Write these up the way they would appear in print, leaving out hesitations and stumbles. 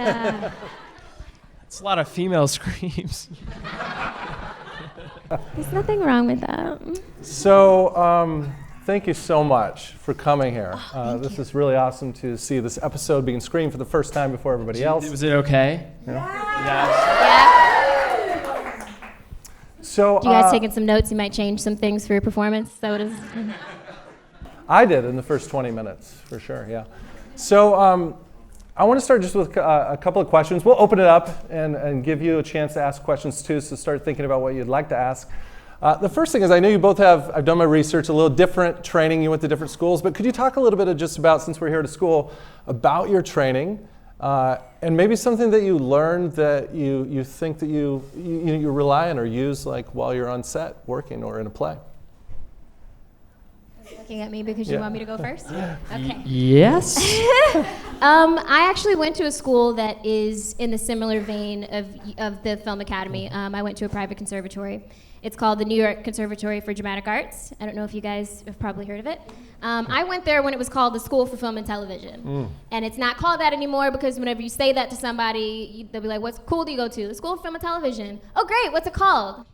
Yeah. It's a lot of female screams. There's nothing wrong with that. So, thank you so much for coming here. This is really awesome to see this episode being screened for the first time before everybody else. Was it okay? Yeah. So, You guys taking some notes? You might change some things for your performance. Is that what it is? I did in the first 20 minutes, for sure, yeah. So, I want to start just with a couple of questions. We'll open it up and give you a chance to ask questions too, so start thinking about what you'd like to ask. The first thing is, I know you both have, I've done my research, a little different training. You went to different schools, but could you talk a little bit of just about, since we're here at school, about your training and maybe something that you learned that you think that you rely on or use like while you're on set working or in a play? Looking at me because you want me to go first? Okay. Yes. I actually went to a school that is in the similar vein of the Film Academy. I went to a private conservatory. It's called the New York Conservatory for Dramatic Arts. I don't know if you guys have probably heard of it. I went there when it was called the School for Film and Television. And it's not called that anymore because whenever you say that to somebody, they'll be like, what school do you go to? The School for Film and Television. Oh, great, what's it called?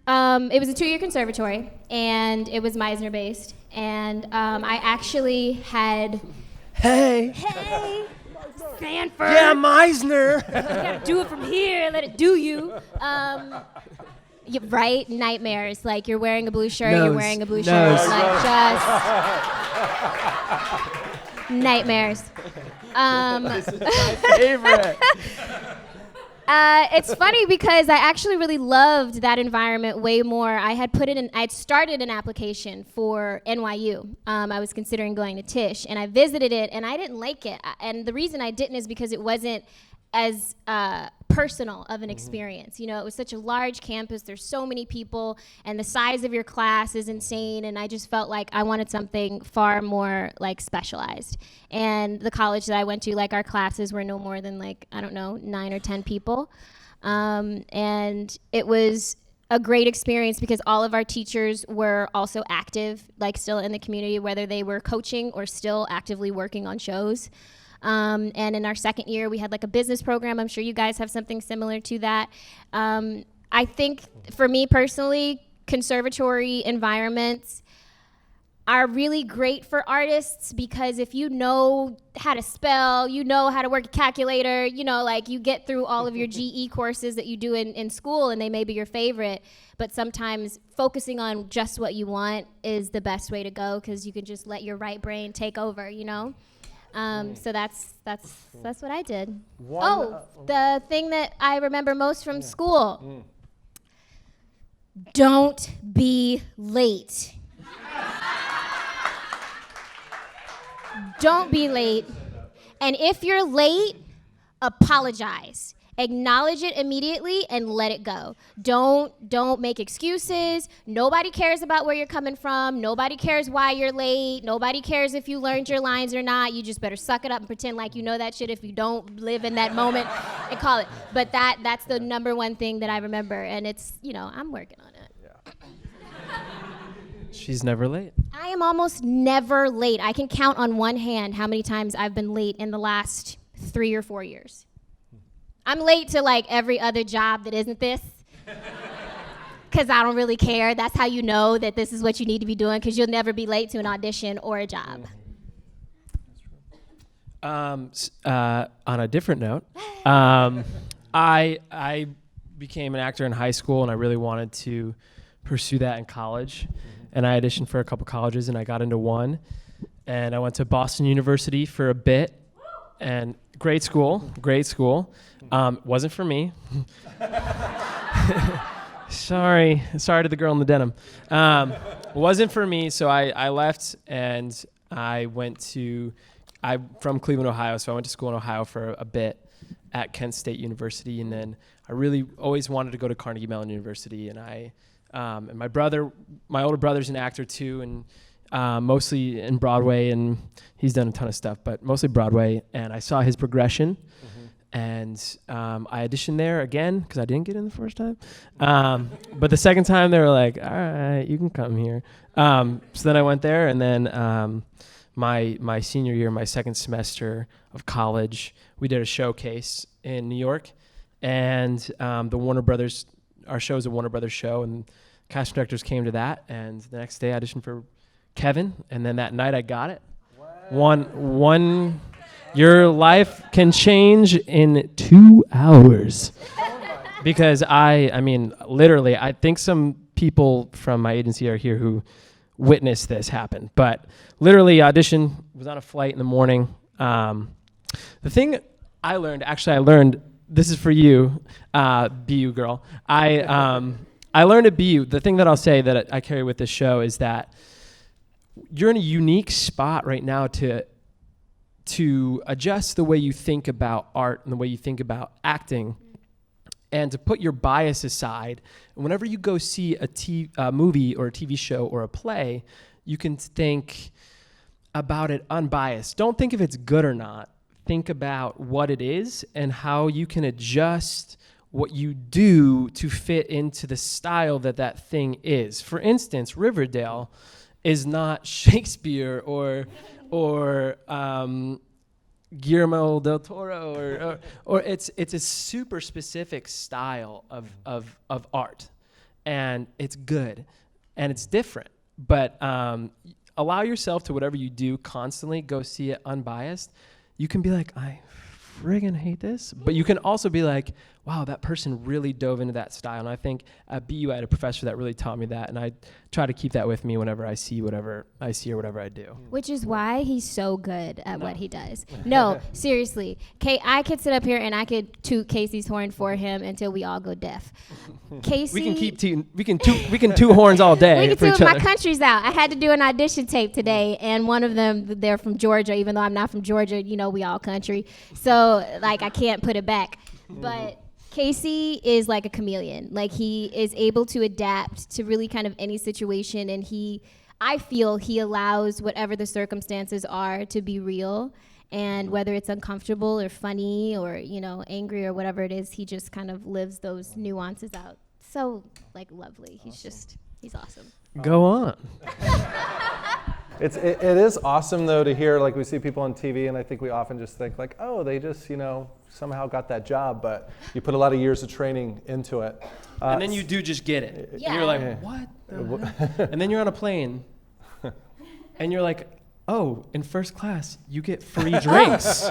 It was a 2-year conservatory, and it was Meisner-based. And I actually had... Hey! Sanford! Yeah, Meisner! You gotta do it from here, let it do you. Right? Nightmares. Like, you're wearing a blue shirt, you're wearing a blue shirt. Like, just... nightmares. This is my favorite. It's funny because I actually really loved that environment way more. I'd started an application for NYU. I was considering going to Tisch, and I visited it, and I didn't like it. And the reason I didn't is because it wasn't as personal of an experience. You know, it was such a large campus, there's so many people, and the size of your class is insane, and I just felt like I wanted something far more like specialized. And the college that I went to, like, our classes were no more than like, I don't know, 9 or 10 people. And it was a great experience because all of our teachers were also active, like still in the community, whether they were coaching or still actively working on shows. And in our second year, we had like a business program. I'm sure you guys have something similar to that. I think for me personally, conservatory environments are really great for artists because if you know how to spell, you know how to work a calculator, you know, like you get through all of your GE courses that you do in school and they may be your favorite, but sometimes focusing on just what you want is the best way to go because you can just let your right brain take over, you know? So that's what I did. The thing that I remember most from school, don't be late. Don't be late. And if you're late, apologize. Acknowledge it immediately and let it go. Don't make excuses. Nobody cares about where you're coming from. Nobody cares why you're late. Nobody cares if you learned your lines or not. You just better suck it up and pretend like you know that shit if you don't live in that moment and call it. But that's the number one thing that I remember, and it's, you know, I'm working on it. She's never late. I am almost never late. I can count on one hand how many times I've been late in the last 3 or 4 years. I'm late to like every other job that isn't this because I don't really care. That's how you know that this is what you need to be doing because you'll never be late to an audition or a job. On a different note, I became an actor in high school and I really wanted to pursue that in college. And I auditioned for a couple colleges and I got into one. And I went to Boston University for a bit. And great school. Wasn't for me. Sorry to the girl in the denim. Wasn't for me, so I left and I'm from Cleveland, Ohio, so I went to school in Ohio for a bit at Kent State University, and then I really always wanted to go to Carnegie Mellon University, and and my older brother's an actor too, and mostly in Broadway, and he's done a ton of stuff, but mostly Broadway, and I saw his progression, and I auditioned there again, because I didn't get in the first time, but the second time they were like, all right, you can come here. So then I went there, and then my senior year, my second semester of college, we did a showcase in New York, and the Warner Brothers, our show is a Warner Brothers show, and cast directors came to that, and the next day I auditioned for Kevin, and then that night I got it. Wow. Your life can change in 2 hours. Because I mean, literally, I think some people from my agency are here who witnessed this happen. But literally, audition, was on a flight in the morning. The thing I learned, this is for you, BU girl. I learned at BU, the thing that I'll say that I carry with this show is that you're in a unique spot right now to adjust the way you think about art and the way you think about acting, and to put your bias aside. And whenever you go see a movie or a TV show or a play, you can think about it unbiased. Don't think if it's good or not. Think about what it is and how you can adjust what you do to fit into the style that thing is. For instance, Riverdale is not Shakespeare or Guillermo del Toro, or it's a super specific style of art, and it's good, and it's different. But allow yourself to whatever you do constantly. Go see it unbiased. You can be like, I friggin' hate this, but you can also be like, wow, that person really dove into that style. And I think at BU I had a professor that really taught me that, and I try to keep that with me whenever I see whatever I see or whatever I do. Which is why he's so good at what he does. No, seriously. I could sit up here and I could toot Casey's horn for him until we all go deaf. Casey, we can toot horns all day. We can for toot each other. my country's out. I had to do an audition tape today, and one of them, they're from Georgia, even though I'm not from Georgia. You know, we all country. So, like, I can't put it back. But Casey is like a chameleon. Like, he is able to adapt to really kind of any situation, and I feel he allows whatever the circumstances are to be real. And whether it's uncomfortable or funny or, you know, angry or whatever it is, he just kind of lives those nuances out. So, like, lovely. He's awesome. Go on. It is awesome, though, to hear, like, we see people on TV, and I think we often just think, like, oh, they just, you know, somehow got that job, but you put a lot of years of training into it. And then you do just get it. Yeah. And you're like, what the heck? And then you're on a plane, and you're like, oh, in first class, you get free drinks.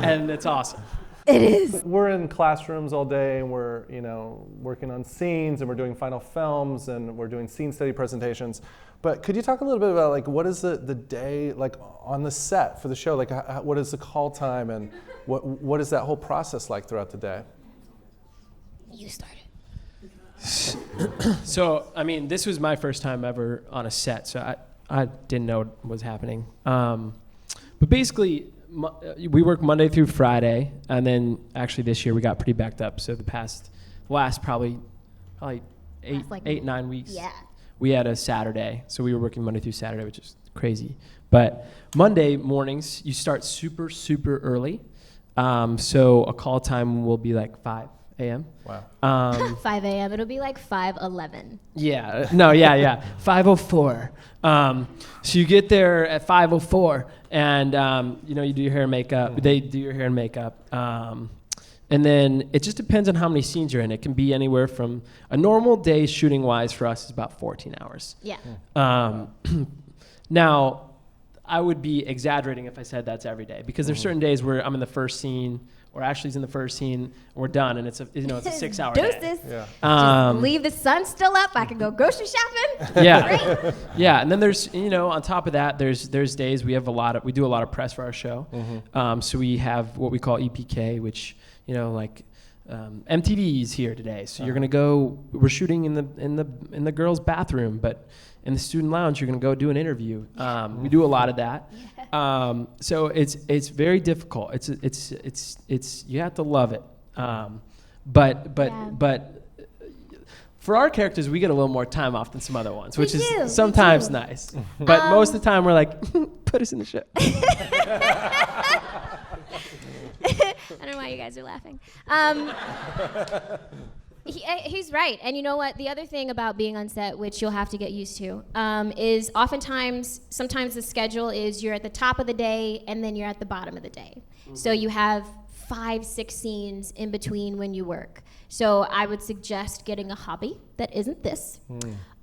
And it's awesome. It is. We're in classrooms all day, and we're, you know, working on scenes, and we're doing final films, and we're doing scene study presentations. But could you talk a little bit about, like, what is the day like on the set for the show? Like, what is the call time, and what is that whole process like throughout the day? You started. So, I mean, this was my first time ever on a set, so I didn't know what was happening. But basically, we work Monday through Friday, and then actually this year we got pretty backed up. So last probably 8-9 weeks. Yeah. We had a Saturday, so we were working Monday through Saturday, which is crazy. But Monday mornings, you start super, super early. So a call time will be like 5 a.m. Wow. 5 a.m. It'll be like 5:11. Yeah. No, yeah. 5:04. So you get there at 5:04, and you know, you do your hair and makeup. They do your hair and makeup. And then it just depends on how many scenes you're in. It can be anywhere from a normal day shooting-wise for us is about 14 hours. Yeah. Now, I would be exaggerating if I said that's every day, because there's certain days where I'm in the first scene, or Ashleigh's in the first scene, and we're done, and it's a 6-hour day. Deuces. Yeah. Just leave the sun still up. I can go grocery shopping. Yeah. Great. Yeah, and then there's, you know, on top of that, there's days we do a lot of press for our show. So we have what we call EPK, which, you know, like MTV's here today. So you're gonna we're shooting in the girls' bathroom, but in the student lounge you're gonna go do an interview. We do a lot of that. So it's very difficult. It's you have to love it. But for our characters, we get a little more time off than some other ones, which is sometimes nice. But most of the time, we're like, put us in the show. I don't know why you guys are laughing. He's right. And you know what? The other thing about being on set, which you'll have to get used to, is sometimes the schedule is you're at the top of the day and then you're at the bottom of the day. Mm-hmm. So you have 5-6 scenes in between when you work. So I would suggest getting a hobby that isn't this.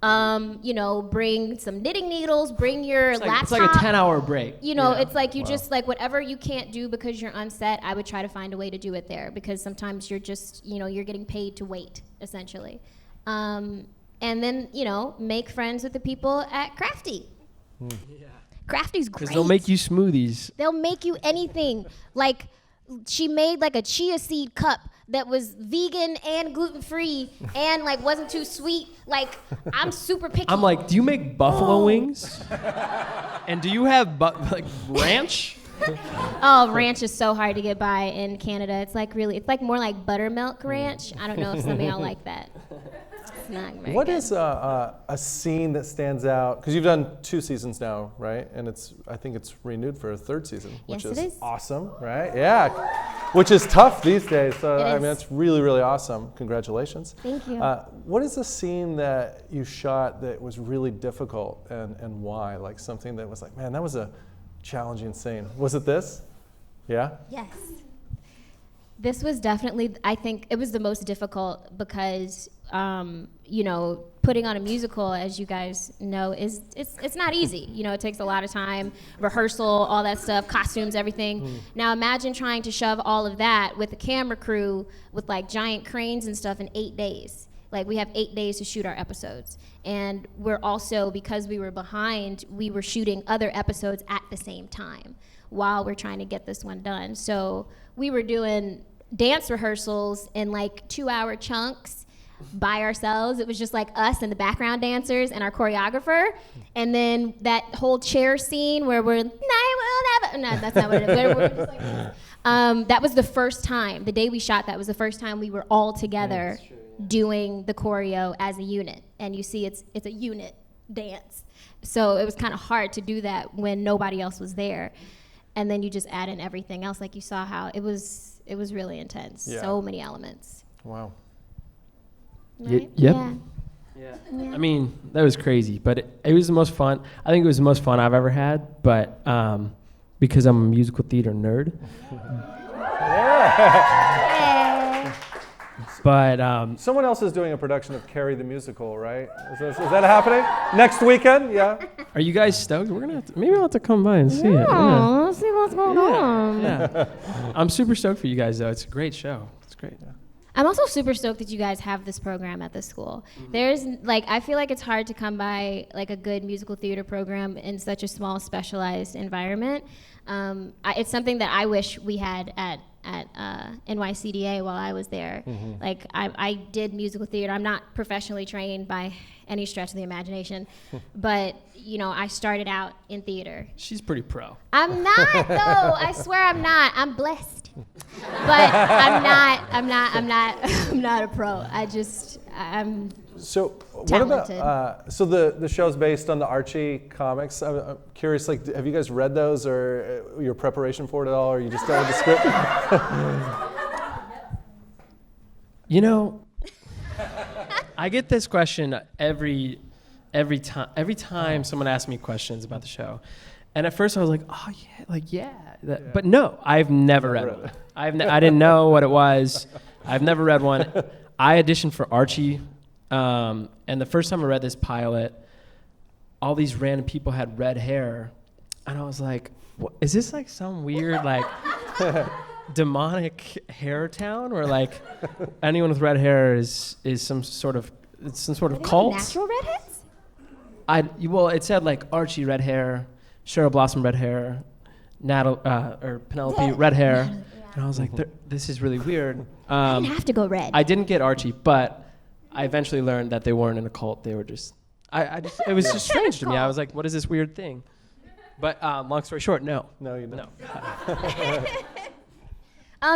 Bring some knitting needles, bring your laptop. It's like a 10-hour break. It's like you just like whatever you can't do because you're on set, I would try to find a way to do it there because sometimes you're just, you're getting paid to wait, essentially. And then, make friends with the people at Crafty. Yeah. Crafty's great. Because they'll make you smoothies. They'll make you anything. Like, she made like a chia seed cup that was vegan and gluten-free and like wasn't too sweet. Like, I'm super picky. I'm like, do you make buffalo wings? And do you have ranch? Oh, ranch is so hard to get by in Canada. It's like more like buttermilk ranch. I don't know if some of y'all like that. It's not very What good. is a scene that stands out? Because you've done 2 seasons now, right? And I think it's renewed for a 3rd season, which Yes, is it is. awesome, right? Yeah, which is tough these days. So It is. that's really, really awesome. Congratulations. Thank you. What is a scene that you shot that was really difficult and why? Like something that was like, man, that was a challenging scene. Was it this? Yeah? Yes. This was definitely, I think, it was the most difficult because, putting on a musical, as you guys know, it's not easy. It takes a lot of time, rehearsal, all that stuff, costumes, everything. Now imagine trying to shove all of that with a camera crew with like giant cranes and stuff in 8 days. Like, we have 8 days to shoot our episodes. And we're also, because we were behind, we were shooting other episodes at the same time while we're trying to get this one done. So we were doing dance rehearsals in like 2-hour chunks by ourselves. It was just like us and the background dancers and our choreographer. And then that whole chair scene where we're, no, that's not what it is. We're just like this. That was the first time, the day we shot that was the first time we were all together doing the choreo as a unit. And you see it's a unit dance. So it was kind of hard to do that when nobody else was there. And then you just add in everything else, like you saw how it was really intense. Yeah. So many elements. Wow. Right? Yep. Yeah. I mean, that was crazy, but it was the most fun. I think it was the most fun I've ever had, but because I'm a musical theater nerd. But Someone else is doing a production of Carrie the Musical, right? Is that happening? Next weekend? Yeah. are you guys stoked? We're gonna maybe I'll have to come by and see it. Yeah. Let's see what's going on. Yeah. I'm super stoked for you guys though. It's a great show. It's great. I'm also super stoked that you guys have this program at the school. There's I feel like it's hard to come by like a good musical theater program in such a small, specialized environment. It's something that I wish we had at NYCDA while I was there. Like I did musical theater. I'm not professionally trained by any stretch of the imagination, but I started out in theater. She's pretty pro. I'm not though. I swear I'm not. I'm blessed. But I'm not a pro. I'm So talented. what about so the show's based on the Archie comics? I'm curious, like, have you guys read those or your preparation for it at all, or you just started the script? I get this question every time someone asks me questions about the show. And at first I was like, oh yeah, but no, I've never read one. I didn't know what it was. I've never read one. I auditioned for Archie, and the first time I read this pilot, all these random people had red hair, and I was like, what, is this like some weird like demonic hair town where like anyone with red hair is some sort of cult? Natural redheads? Well, it said like Archie red hair, Cheryl Blossom red hair, or Penelope red hair, and I was like, this is really weird. I didn't have to go red. I didn't get Archie, but I eventually learned that they weren't in a cult. They were just, it was just strange to me. I was like, what is this weird thing? But long story short, no. No, you don't.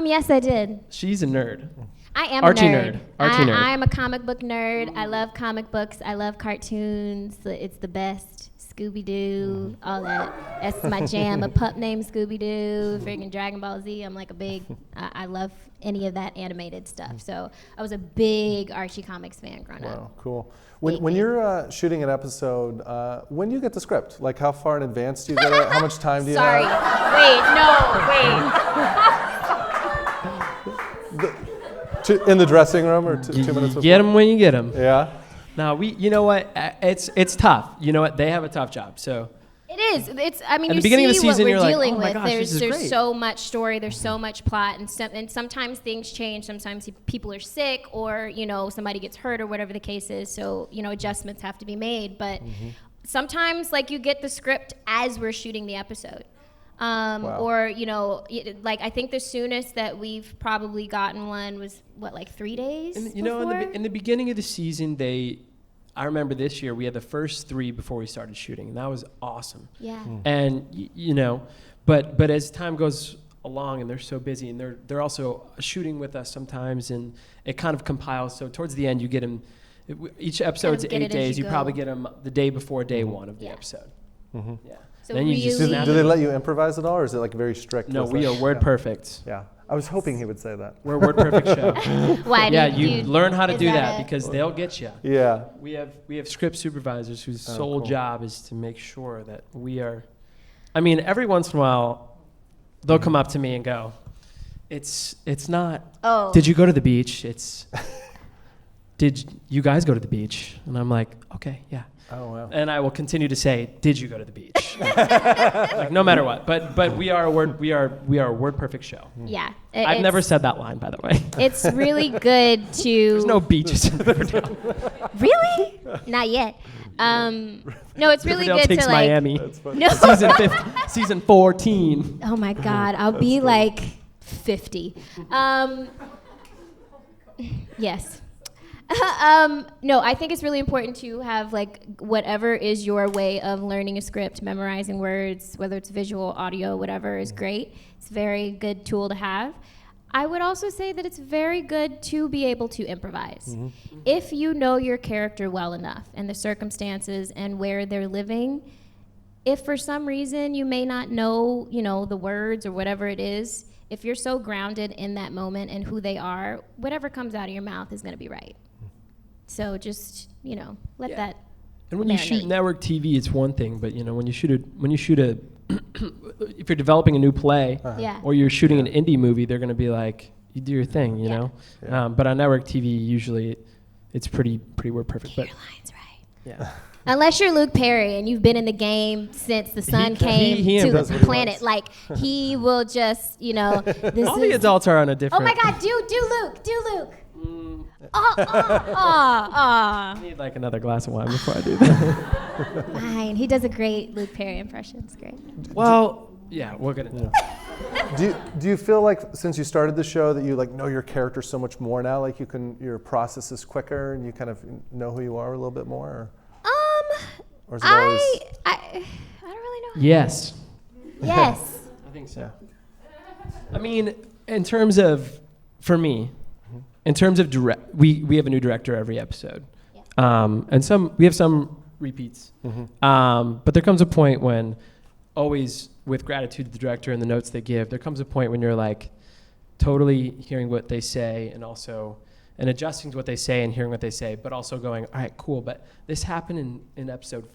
Yes, I did. She's a nerd. I am Archie a nerd. Archie nerd. I am a comic book nerd. I love comic books. I love cartoons. It's the best. Scooby-Doo, all that. That's my jam. A pup named Scooby-Doo, freaking Dragon Ball Z. I'm like a big, I love any of that animated stuff. So I was a big Archie Comics fan growing up. Wow, cool. When you're shooting an episode, when do you get the script? Like, how far in advance do you get it? How much time do you Sorry. have? Wait, In the dressing room or 2 minutes before? Get them when you get them. Yeah? No, you know what? It's tough. You know what? They have a tough job. So It is. I mean, At you the beginning of see the what season, we're you're like, dealing "Oh my with. gosh, this is There's great." so much story. There's so much plot, and sometimes things change. Sometimes people are sick, or somebody gets hurt, or whatever the case is. So adjustments have to be made. But sometimes, like, you get the script as we're shooting the episode. Wow. Or like, I think the soonest that we've probably gotten one was like 3 days. And, before? in the beginning of the season, I remember this year we had the first 3 before we started shooting, and that was awesome. Yeah. And but as time goes along, and they're so busy, and they're also shooting with us sometimes, and it kind of compiles. So towards the end, you get them. Each episode's Get 'em 8 days. as You you probably go. get them the day before day 1 of the Yeah. episode. Yeah. So Then you just really- snap Do they it. let you improvise at all, or is it like very strict? No, with we like- are word perfect. Yeah. I was hoping he would say that. We're a word perfect show. Why? Yeah, do you learn how to is do that that a- because they'll get you. Yeah. We have script supervisors whose sole cool. job is to make sure that we are. I mean, every once in a while, they'll come up to me and go, "It's not. Oh. Did you go to the beach? It's. Did you guys go to the beach?" And I'm like, "Okay, yeah." Oh, wow. And I will continue to say, "Did you go to the beach?" Like, no matter what. But we are a word perfect show. Yeah. I've never said that line, by the way. It's really good to. There's no beaches in Riverdale. Really? Not yet. No, it's really Riverdale good takes to like. Miami. No. Season 14. Oh my God, I'll be like 50. Yes. No, I think it's really important to have like whatever is your way of learning a script, memorizing words, whether it's visual, audio, whatever is great. It's a very good tool to have. I would also say that it's very good to be able to improvise. If you know your character well enough and the circumstances and where they're living, if for some reason you may not know, the words or whatever it is, if you're so grounded in that moment and who they are, whatever comes out of your mouth is going to be right. So just, let Yeah. that. And when you shoot marinate. network TV, it's one thing, but when you shoot a if you're developing a new play Yeah. or you're shooting an indie movie, they're going to be like, "You do your thing," you Yeah. know. Yeah. But on network TV, usually it's pretty word perfect. But Your lines right. yeah, Unless you're Luke Perry and you've been in the game since the sun came he to does the what he planet, wants. like he will just, this all the is. adults are on a Oh different. my God, do Luke. I need like another glass of wine before I do that. Fine. He does a great Luke Perry impression. It's great. Well, yeah, we're gonna. Do you feel like since you started the show that you like know your character so much more now? Like your process is quicker and you kind of know who you are a little bit more? Or is it always? I don't really know. Yes, Yes. I think so. I mean, in terms of, for me, in terms of we have a new director every episode, and we have some repeats. But there comes a point when, always with gratitude to the director and the notes they give, there comes a point when you're like totally hearing what they say and adjusting to what they say and hearing what they say, but also going, all right, cool, but this happened in episode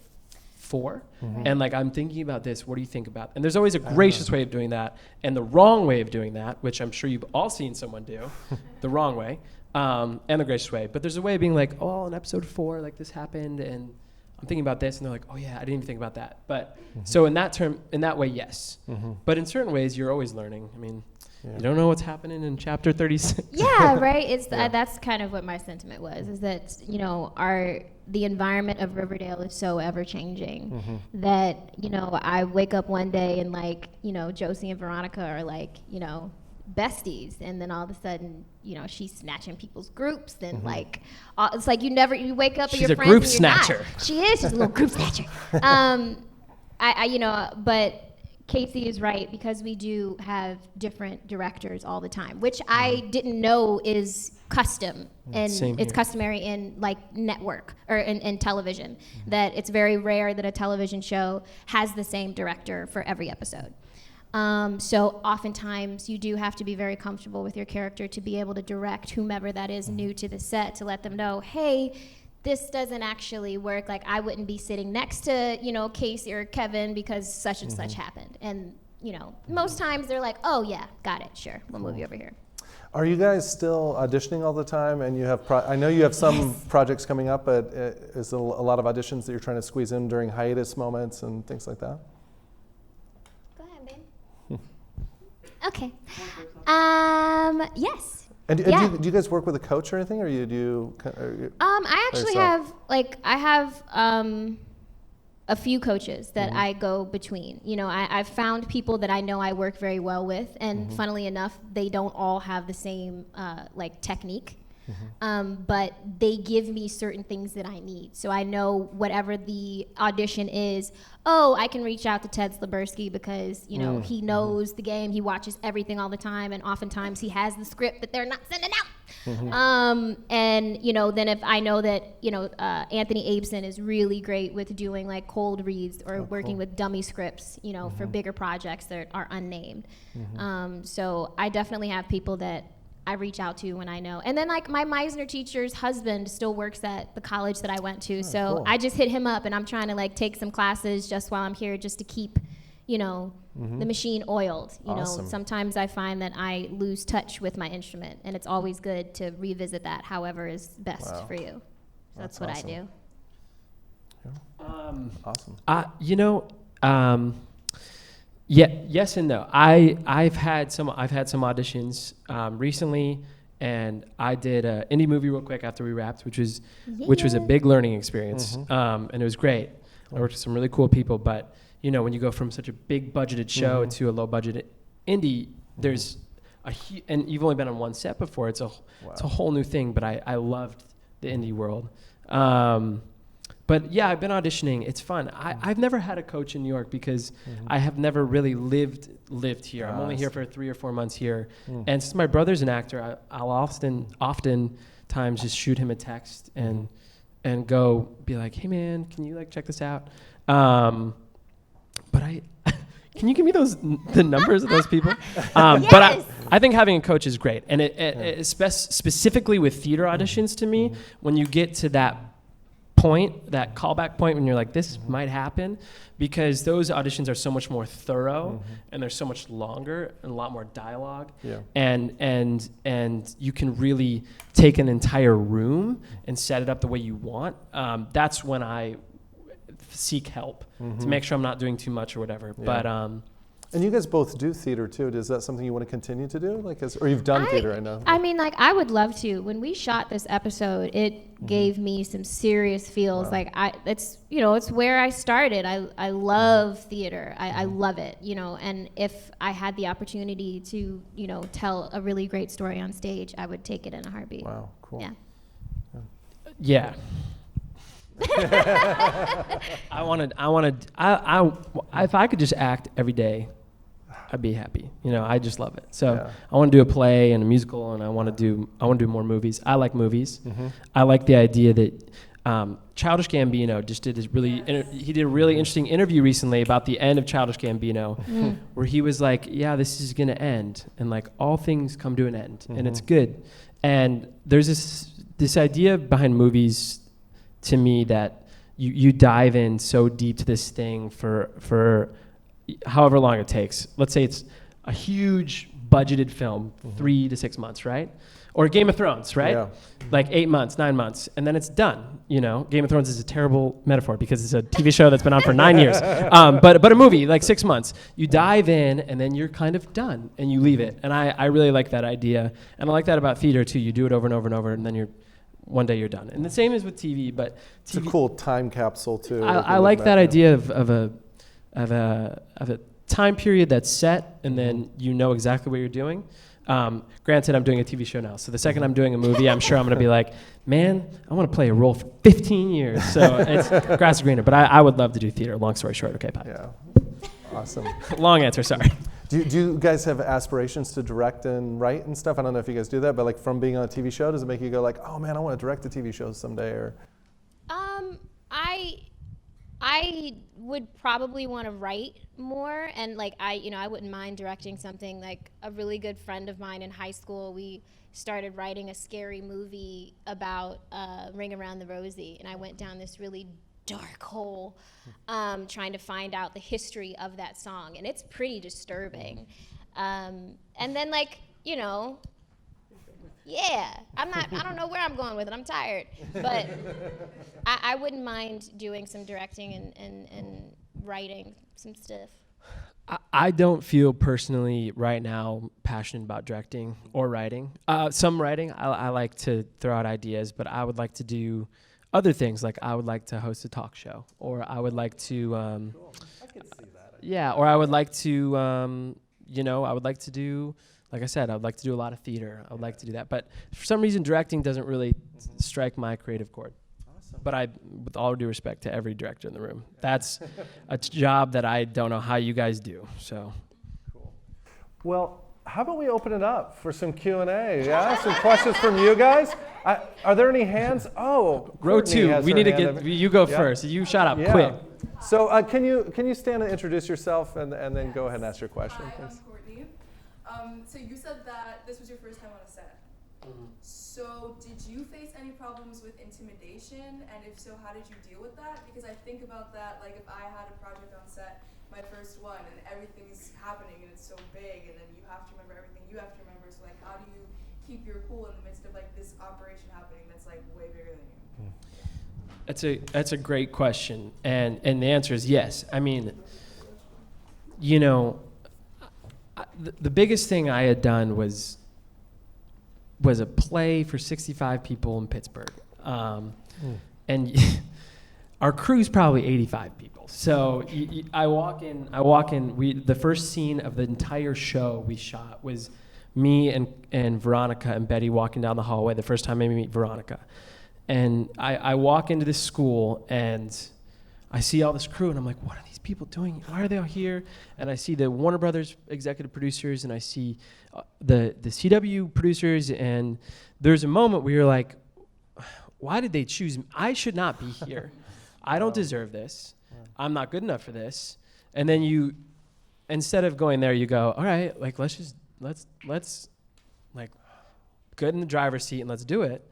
4, and like I'm thinking about this, what do you think about? And there's always a gracious way of doing that and the wrong way of doing that, which I'm sure you've all seen someone do, the wrong way, and the gracious way. But there's a way of being like, oh, in episode 4, like this happened, and I'm thinking about this, and they're like, oh yeah, I didn't even think about that. But so in that way, yes. But in certain ways, you're always learning. I mean, you don't know what's happening in chapter 36. Yeah, right. It's that's kind of what my sentiment was. Is that the environment of Riverdale is so ever changing that I wake up one day and like Josie and Veronica are like besties, and then all of a sudden she's snatching people's groups and like it's like you wake up and She's your a friends group and you're not. snatcher. She is. She's a little group snatcher. But Casey is right, because we do have different directors all the time, which I didn't know is custom, and it's customary in like network or in television, that it's very rare that a television show has the same director for every episode. So oftentimes you do have to be very comfortable with your character to be able to direct whomever that is new to the set, to let them know, hey, this doesn't actually work. Like, I wouldn't be sitting next to, Casey or Kevin because such and such happened. And, most times they're like, oh yeah, got it, sure, we'll move you over here. Are you guys still auditioning all the time? And you have, I know you have some projects coming up, but is there a lot of auditions that you're trying to squeeze in during hiatus moments and things like that? Go ahead, babe. Okay. Yes. And do you guys work with a coach or anything, or I actually have, I have a few coaches that I go between. I've found people that I know I work very well with, and funnily enough, they don't all have the same technique. But they give me certain things that I need. So I know whatever the audition is, I can reach out to Ted Slabursky because, he knows the game, he watches everything all the time, and oftentimes he has the script that they're not sending out. And, then if I know that, Anthony Abeson is really great with doing like cold reads or working with dummy scripts, for bigger projects that are unnamed. So I definitely have people that I reach out to when I know. And then like my Meisner teacher's husband still works at the college that I went to. So cool. I just hit him up, and I'm trying to like take some classes just while I'm here, just to keep, the machine oiled. Awesome. Sometimes I find that I lose touch with my instrument, and it's always good to revisit that however is best for you. So that's what awesome. I do. Awesome. Yeah, yes and no. I've had some auditions recently, and I did an indie movie real quick after we wrapped, which was a big learning experience, and it was great. I worked with some really cool people, but when you go from such a big budgeted show to a low budget indie, there's and you've only been on one set before. It's a whole new thing. But I loved the indie world. But yeah, I've been auditioning. It's fun. I've never had a coach in New York because I have never really lived here. I'm only here for 3 or 4 months here. And since my brother's an actor, I'll oftentimes just shoot him a text and go be like, hey man, can you like check this out? But can you give me the numbers of those people? Yes. But I think having a coach is great. And it specifically with theater auditions to me, when you get to that callback point when you're like, this might happen, because those auditions are so much more thorough and they're so much longer and a lot more dialogue. Yeah. And you can really take an entire room and set it up the way you want. That's when I seek help to make sure I'm not doing too much or whatever. Yeah. But and you guys both do theater too. Is that something you want to continue to do? Or you've done theater, I know. I mean, I would love to. When we shot this episode, it gave me some serious feels. Wow. It's where I started. I love theater. I love it, and if I had the opportunity to, tell a really great story on stage, I would take it in a heartbeat. Wow, cool. Yeah. If I could just act every day, I'd be happy. I just love it. So I want to do a play and a musical, and I want to do more movies. I like movies. I like the idea that Childish Gambino just did he did a really interesting interview recently about the end of Childish Gambino, where he was like, yeah, this is gonna end, and like all things come to an end, and it's good. And there's this idea behind movies, to me, that you dive in so deep to this thing for however long it takes. Let's say it's a huge budgeted film, 3 to 6 months, right? Or Game of Thrones, right? Yeah. Like 8 months, 9 months, and then it's done. Game of Thrones is a terrible metaphor because it's a TV show that's been on for 9 years. But a movie, like 6 months. You dive in, and then you're kind of done, and you leave it. And I really like that idea. And I like that about theater, too. You do it over and over and over, and then one day you're done. And the same is with TV, but it's a cool time capsule, too. I like that idea of a time period that's set, and then you know exactly what you're doing. Granted, I'm doing a TV show now, so the second I'm doing a movie, I'm sure I'm going to be like, man, I want to play a role for 15 years. So it's grass is greener. But I would love to do theater. Long story short. Okay, bye. Yeah. Awesome. Long answer, sorry. Do you guys have aspirations to direct and write and stuff? I don't know if you guys do that, but like from being on a TV show, does it make you go like, oh man, I want to direct a TV show someday? Or I would probably want to write more, and like I wouldn't mind directing something. Like a really good friend of mine in high school, we started writing a scary movie about Ring Around the Rosie, and I went down this really dark hole trying to find out the history of that song, and it's pretty disturbing. And then yeah, I don't know where I'm going with it. I'm tired. But I wouldn't mind doing some directing and writing some stuff. I don't feel personally right now passionate about directing or writing. Some writing, I like to throw out ideas, but I would like to do other things. Like I would like to host a talk show, or I would like to, cool. I can see that. Yeah, or I would like to, I would like to do, like I said, I would like to do a lot of theater. I would like to do that. But for some reason, directing doesn't really strike my creative chord. Awesome. But with all due respect to every director in the room, that's a job that I don't know how you guys do. So, cool. Well, how about we open it up for some Q&A? Yeah, some questions from you guys. Are there any hands? Oh, row Courtney 2. has We her need to hand get. up. You go Yeah. first. You shut up Yeah. quick. So can you stand and introduce yourself and then go ahead and ask your question, Hi, please? I'm Courtney. So you said that this was your first time on a set. So did you face any problems with intimidation? And if so, how did you deal with that? Because I think about that, like if I had a project on set, my first one, and everything's happening and it's so big, and then you have to remember everything you have to remember. So like, how do you keep your cool in the midst of like this operation happening that's like way bigger than you? That's a great question, and the answer is yes. I mean, the biggest thing I had done was a play for 65 people in Pittsburgh, and our crew's probably 85 people. So I walk in. The first scene of the entire show we shot was me and Veronica and Betty walking down the hallway. The first time I meet Veronica. And I walk into this school and I see all this crew and I'm like, what are these people doing? Why are they all here? And I see the Warner Brothers executive producers and I see the CW producers, and there's a moment where you're like, why did they choose me? I should not be here. I don't deserve this. I'm not good enough for this. And then you, instead of going there, you go, all right, like let's like get in the driver's seat and let's do it.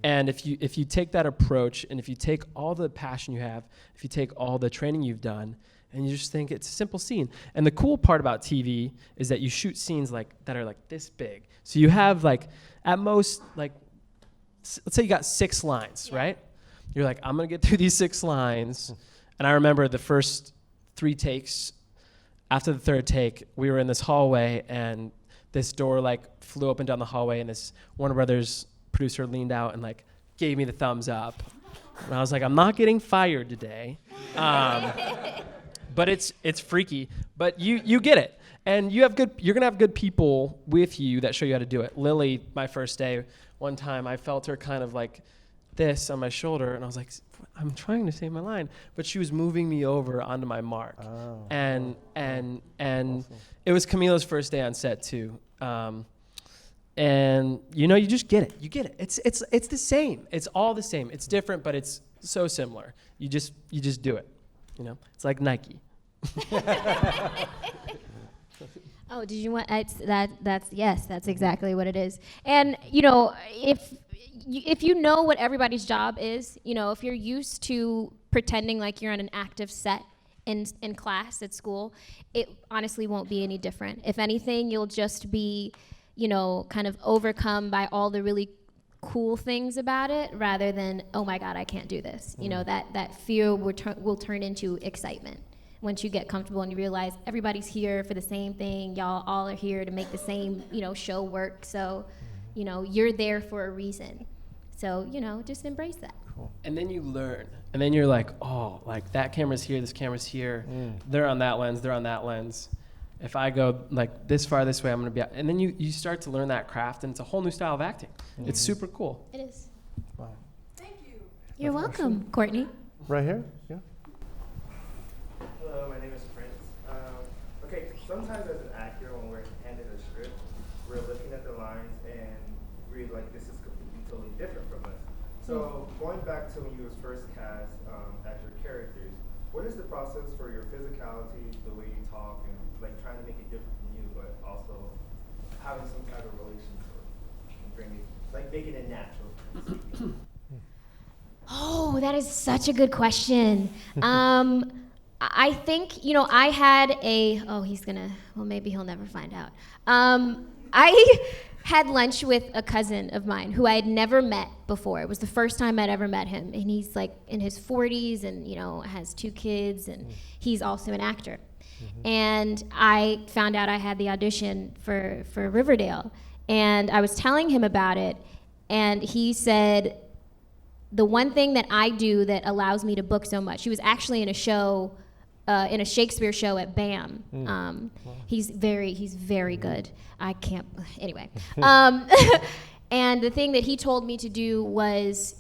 And if you take that approach, and if you take all the passion you have, if you take all the training you've done, and you just think it's a simple scene. And the cool part about TV is that you shoot scenes that are like this big. So you have like at most like let's say you got 6 lines, right? You're like, I'm gonna get through these 6 lines. And I remember the first 3 takes. After the 3rd take, we were in this hallway, and this door like flew open down the hallway, and this Warner Brothers producer leaned out and like gave me the thumbs up, and I was like, I'm not getting fired today, but it's freaky, but you get it, and you're gonna have good people with you that show you how to do it. Lily, my first day, one time I felt her kind of like this on my shoulder, and I was like, I'm trying to say my line, but she was moving me over onto my mark. And awesome. It was Camila's first day on set too. And you just get it. You get it. It's the same. It's all the same. It's different, but it's so similar. You just do it. It's like Nike. Oh, did you want that's exactly what it is. And if you know what everybody's job is, if you're used to pretending like you're on an active set in class at school, it honestly won't be any different. If anything, you'll just be kind of overcome by all the really cool things about it, rather than, oh my God, I can't do this. That fear will turn into excitement once you get comfortable and you realize everybody's here for the same thing. Y'all all are here to make the same, show work. So, you're there for a reason. So, just embrace that. Cool. And then you learn. And then you're like, oh, like that camera's here, this camera's here. They're on that lens, they're on that lens. If I go like this far this way, I'm going to be out. And then you start to learn that craft, and it's a whole new style of acting. It's super cool. It is. Wow. Thank you. You're welcome, Courtney. Right here? Yeah. Hello, my name is Prince. sometimes as an actor, when we're handed a script, we're looking at the lines and we're like, this is completely totally different from us. So going back to when you was first cast as your characters, what is the process for your physicality, the way you talk, and like trying to make it different from you, but also having some kind of relationship and bring it, like making it natural? Oh, that is such a good question. I think, I had maybe he'll never find out. I had lunch with a cousin of mine who I had never met before. It was the first time I'd ever met him. And he's like in his 40s and, has 2 kids, and he's also an actor. And I found out I had the audition for Riverdale. And I was telling him about it, and he said, the one thing that I do that allows me to book so much, he was actually in a show, in a Shakespeare show at BAM. He's very good. I can't, anyway. And the thing that he told me to do was,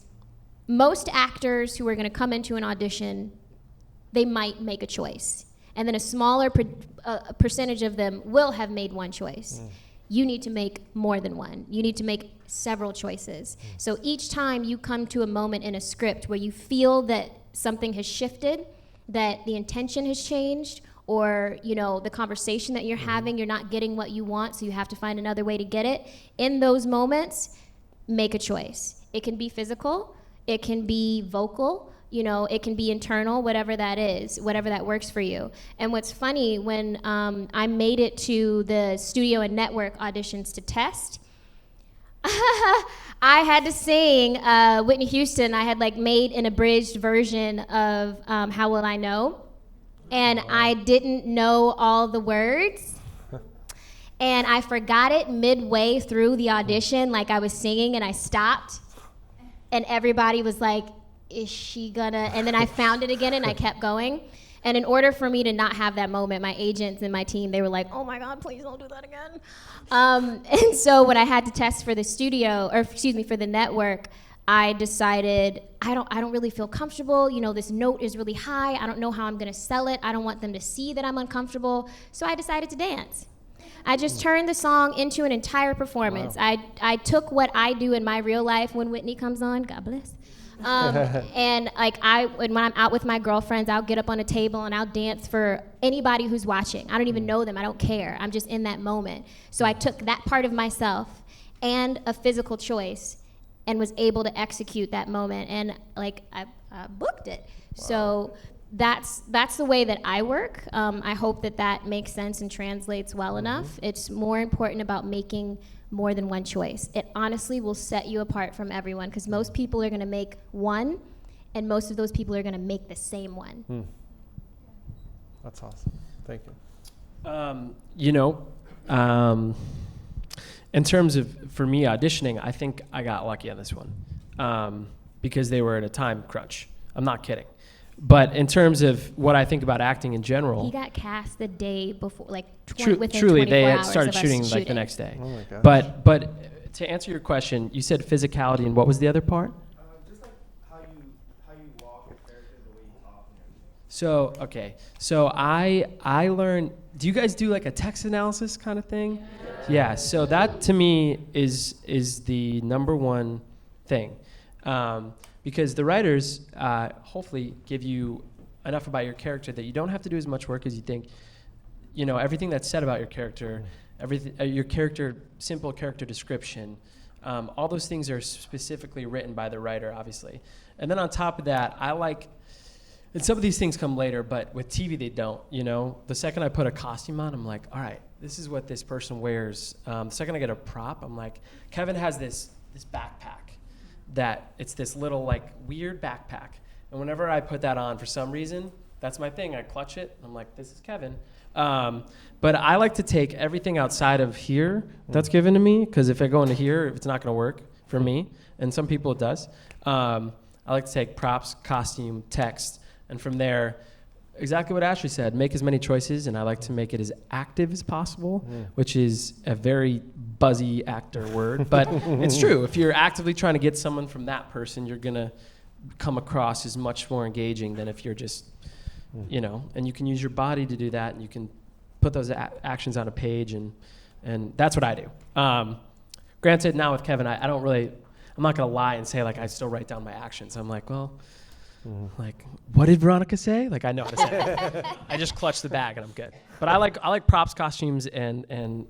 most actors who are gonna come into an audition, they might make a choice. And then a smaller percentage of them will have made one choice. You need to make more than one. You need to make several choices. So each time you come to a moment in a script where you feel that something has shifted, that the intention has changed, or the conversation that you're having, you're not getting what you want, so you have to find another way to get it. In those moments, make a choice. It can be physical, it can be vocal, it can be internal, whatever that is, whatever that works for you. And what's funny, when I made it to the studio and network auditions to test, I had to sing Whitney Houston. I had made an abridged version of How Will I Know? And I didn't know all the words. And I forgot it midway through the audition, I was singing and I stopped. And everybody was like, is she gonna? And then I found it again and I kept going. And in order for me to not have that moment, my agents and my team, they were like, oh my God, please don't do that again. And so when I had to test for the for the network, I decided I don't really feel comfortable. This note is really high. I don't know how I'm gonna sell it. I don't want them to see that I'm uncomfortable. So I decided to dance. I just turned the song into an entire performance. Wow. I took what I do in my real life when Whitney comes on, God bless. And when I'm out with my girlfriends, I'll get up on a table and I'll dance for anybody who's watching. I don't even know them. I don't care. I'm just in that moment. So I took that part of myself and a physical choice and was able to execute that moment. And I booked it. Wow. So that's the way that I work. I hope that makes sense and translates well enough. It's more important about making more than one choice. It honestly will set you apart from everyone, because most people are gonna make one, and most of those people are gonna make the same one. That's awesome. Thank you. In terms of, for me, auditioning, I think I got lucky on this one because they were at a time crunch. I'm not kidding. But in terms of what I think about acting in general, he got cast the day before, within truly, 24 they had hours started of shooting us the next day. Oh my gosh. But to answer your question, you said physicality, and what was the other part? Just how you walk your character, the way you talk and everything. So okay, so I learned. Do you guys do a text analysis kind of thing? Yeah. So that to me is the number one thing. Because the writers hopefully give you enough about your character that you don't have to do as much work as you think. Everything that's said about your character, simple character description, all those things are specifically written by the writer, obviously. And then on top of that, and some of these things come later, but with TV they don't. The second I put a costume on, I'm like, all right, this is what this person wears. The second I get a prop, I'm like, Kevin has this backpack. That it's this little weird backpack, and whenever I put that on for some reason, that's my thing. I clutch it and I'm like, this is Kevin. But I like to take everything outside of here that's given to me, because if I go into here, it's not going to work for me, and some people it does. I like to take props, costume, text, and from there, exactly what Ashleigh said, make as many choices, and I like to make it as active as possible, which is a very buzzy actor word, but it's true. If you're actively trying to get someone from that person, you're gonna come across as much more engaging than if you're just, and you can use your body to do that, and you can put those actions on a page, and that's what I do. Granted, now with Kevin, I don't really, I'm not gonna lie and say like I still write down my actions. I'm like, well, like, what did Veronica say? Like, I know how to say it. I just clutch the bag and I'm good. But I like props, costumes, and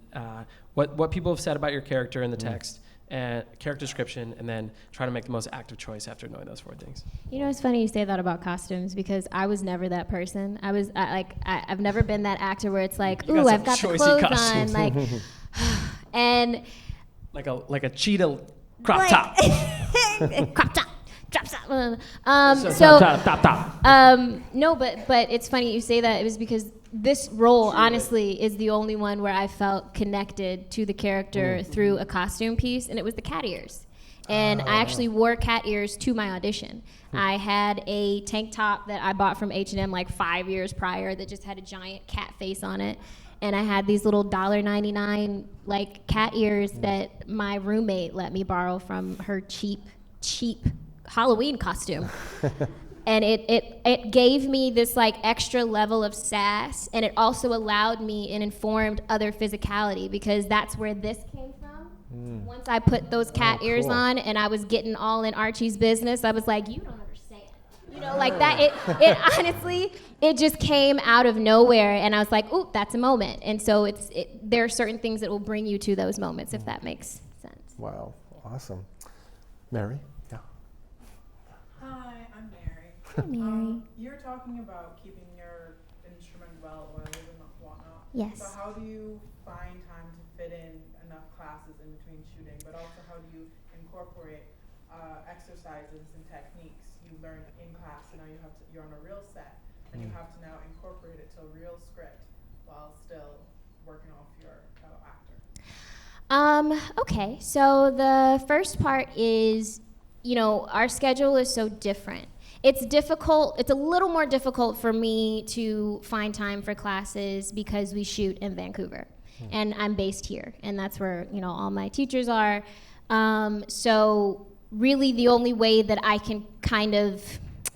what people have said about your character in the text, and character description, and then try to make the most active choice after knowing those 4 things. You know, it's funny you say that about costumes, because I was never that person. I've never been that actor where it's like, You got ooh, some I've got the choicey clothes costumes. on, like, and Like a cheetah crop top. crop top, drop top. Top. No, but it's funny you say that. It was because this role, honestly, is the only one where I felt connected to the character through a costume piece, and it was the cat ears. And I actually wore cat ears to my audition. I had a tank top that I bought from H&M like 5 years prior that just had a giant cat face on it. And I had these little $1.99 like cat ears that my roommate let me borrow from her cheap Halloween costume. And it gave me this like extra level of sass, and it also allowed me and informed other physicality, because that's where this came from. Once I put those cat ears on and I was getting all in Archie's business, I was like, you don't understand. You know, like that, it honestly, it just came out of nowhere, and I was like, ooh, that's a moment. And so there are certain things that will bring you to those moments, if that makes sense. Wow, awesome. Mary? Yeah. Hi, I'm Mary. Hi, Mary. You're talking about keeping your instrument well-oiled and whatnot. Yes. So how do you find time to fit in enough classes in between shooting, but also how do you incorporate exercises and techniques you learned in class, and now you're on a real set, and you have to now incorporate it to a real script while still working off your fellow actor? Okay, so the first part is, you know, our schedule is so different. It's difficult, it's a little more difficult for me to find time for classes because we shoot in Vancouver, and I'm based here, and that's where, you know, all my teachers are. So really the only way that I can kind of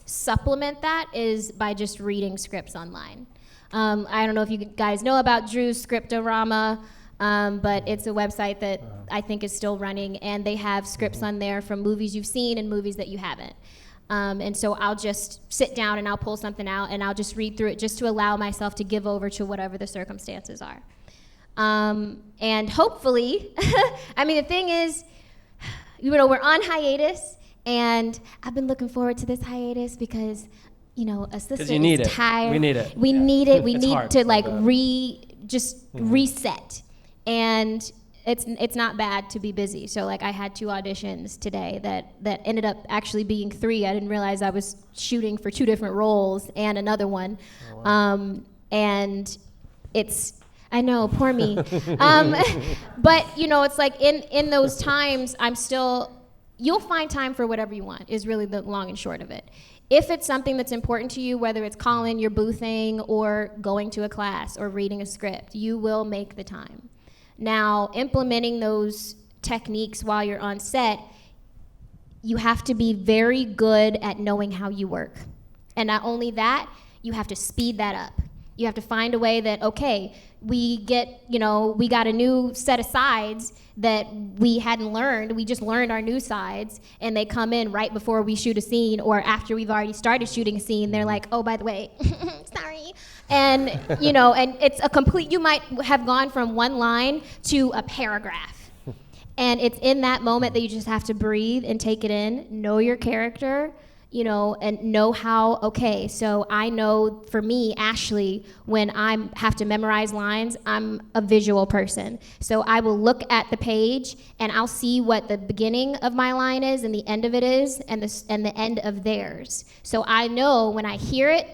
supplement that is by just reading scripts online. I don't know if you guys know about Drew's Scriptorama, but it's a website that I think is still running, and they have scripts on there from movies you've seen and movies that you haven't. And so I'll just sit down and I'll pull something out and I'll just read through it just to allow myself to give over to whatever the circumstances are. And hopefully, I mean, the thing is, you know, we're on hiatus, and I've been looking forward to this hiatus because, you know, a sister is tired. We need it. We need it. We It's need hard. to like reset. And it's not bad to be busy. So like I had 2 auditions today that ended up actually being 3. I didn't realize I was shooting for 2 different roles and another one. Oh, wow. And it's, I know, poor me. But you know, it's like in those times, you'll find time for whatever you want is really the long and short of it. If it's something that's important to you, whether it's calling, you're boothing, or going to a class or reading a script, you will make the time. Now, implementing those techniques while you're on set, you have to be very good at knowing how you work. And not only that, you have to speed that up. You have to find a way that, okay, we got a new set of sides that we hadn't learned. We just learned our new sides, and they come in right before we shoot a scene, or after we've already started shooting a scene. They're like, oh, by the way, sorry. And, you know, and it's a complete, you might have gone from one line to a paragraph. And it's in that moment that you just have to breathe and take it in, know your character, you know, and know how, okay, so I know for me, Ashleigh, when I have to memorize lines, I'm a visual person. So I will look at the page and I'll see what the beginning of my line is and the end of it is and the end of theirs. So I know when I hear it,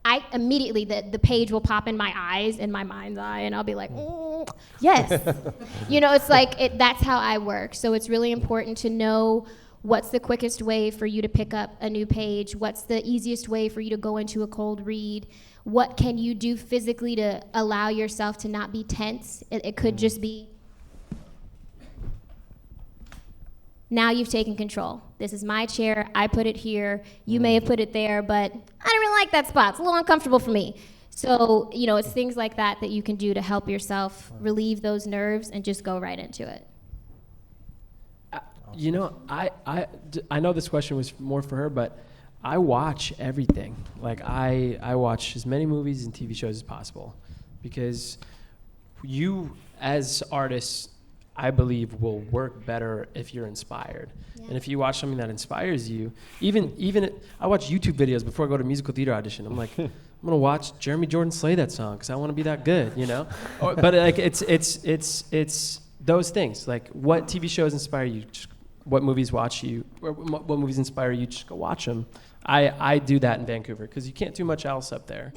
I immediately, the page will pop in my eyes, in my mind's eye, and I'll be like, yes. You know, it's like, that's how I work. So it's really important to know what's the quickest way for you to pick up a new page, what's the easiest way for you to go into a cold read, what can you do physically to allow yourself to not be tense. It could just be, now you've taken control. This is my chair, I put it here, you may have put it there, but I don't really like that spot, it's a little uncomfortable for me. So, it's things like that you can do to help yourself relieve those nerves and just go right into it. I know this question was more for her, but I watch everything. Like I watch as many movies and TV shows as possible, because you as artists, I believe, will work better if you're inspired. Yeah. And if you watch something that inspires you, I watch YouTube videos before I go to musical theater audition. I'm like, I'm gonna watch Jeremy Jordan slay that song because I want to be that good, But like it's those things. Like, what TV shows inspire you? What movies watch you? Or what movies inspire you? Just go watch them. I do that in Vancouver because you can't do much else up there.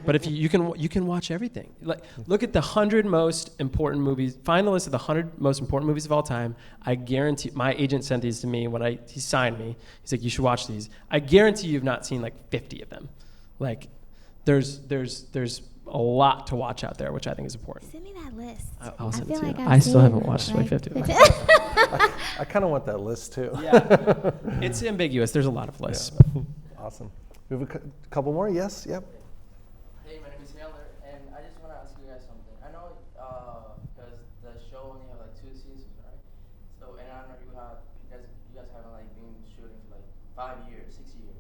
But if you can watch everything. Like, look at the 100 most important movies. Find the list of the 100 most important movies of all time. I guarantee, my agent sent these to me when he signed me. He's like, you should watch these. I guarantee you've not seen like 50 of them. Like, there's a lot to watch out there, which I think is important. Send me that list. I'll send it to you. Like I still haven't watched like 50 of them. I kind of want that list too. Yeah, it's ambiguous. There's a lot of lists. Yeah. Awesome. We have a couple more. Yes. Yep. Hey, my name is Keller, and I just want to ask you guys something. I know because the show only have like 2 seasons, right? So, and I don't know you guys haven't like been shooting for like 5 years, 6 years.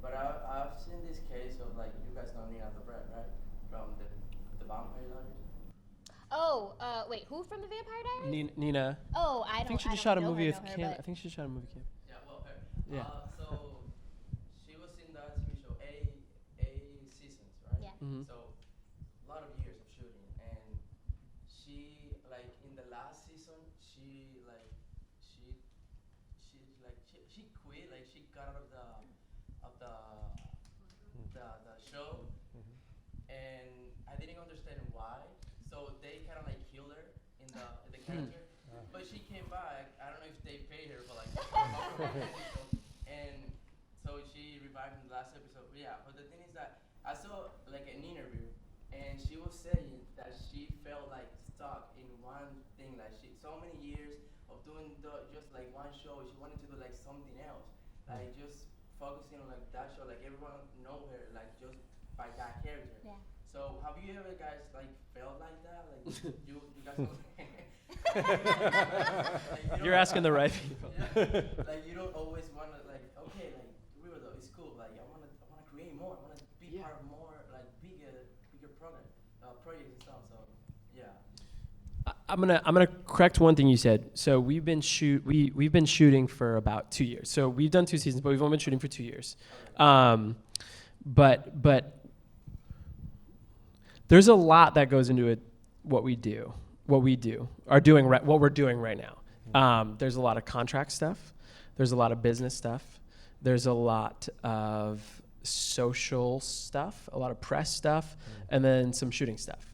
But I've seen this case of like you guys know Nina the Bread, right? From the Vampire Diaries. Oh, wait, who from the Vampire Diaries? Nina. Oh, I think she just shot a movie with Kim. I think she just shot a movie with Kim. Yeah, well, her. Yeah. So she was in that TV show A seasons, right? Yeah. Mm-hmm. So a lot of years of shooting, and she like in the last season she quit, like she got out of the show, and I didn't understand why. So they kind of like killed her in the character, but she came back. I don't know if they paid her for like, and so she revived in the last episode. But yeah, but the thing is that I saw like an interview, and she was saying that she felt like stuck in one thing. Like she so many years of doing just like one show, she wanted to do like something else, like just focusing on like that show. Like everyone know her like just by that character. Yeah. So have you ever guys like felt like that? Like you guys like, You're asking the right people. Yeah, like you don't always want to like, okay, like Riverdale is cool. Like I want to create more. I want to be part of more like bigger projects and stuff. So yeah. I'm gonna correct one thing you said. So we've been shooting for about 2 years. So we've done 2 seasons, but we've only been shooting for 2 years. But there's a lot that goes into it. What we're doing right now. There's a lot of contract stuff. There's a lot of business stuff. There's a lot of social stuff, a lot of press stuff, and then some shooting stuff.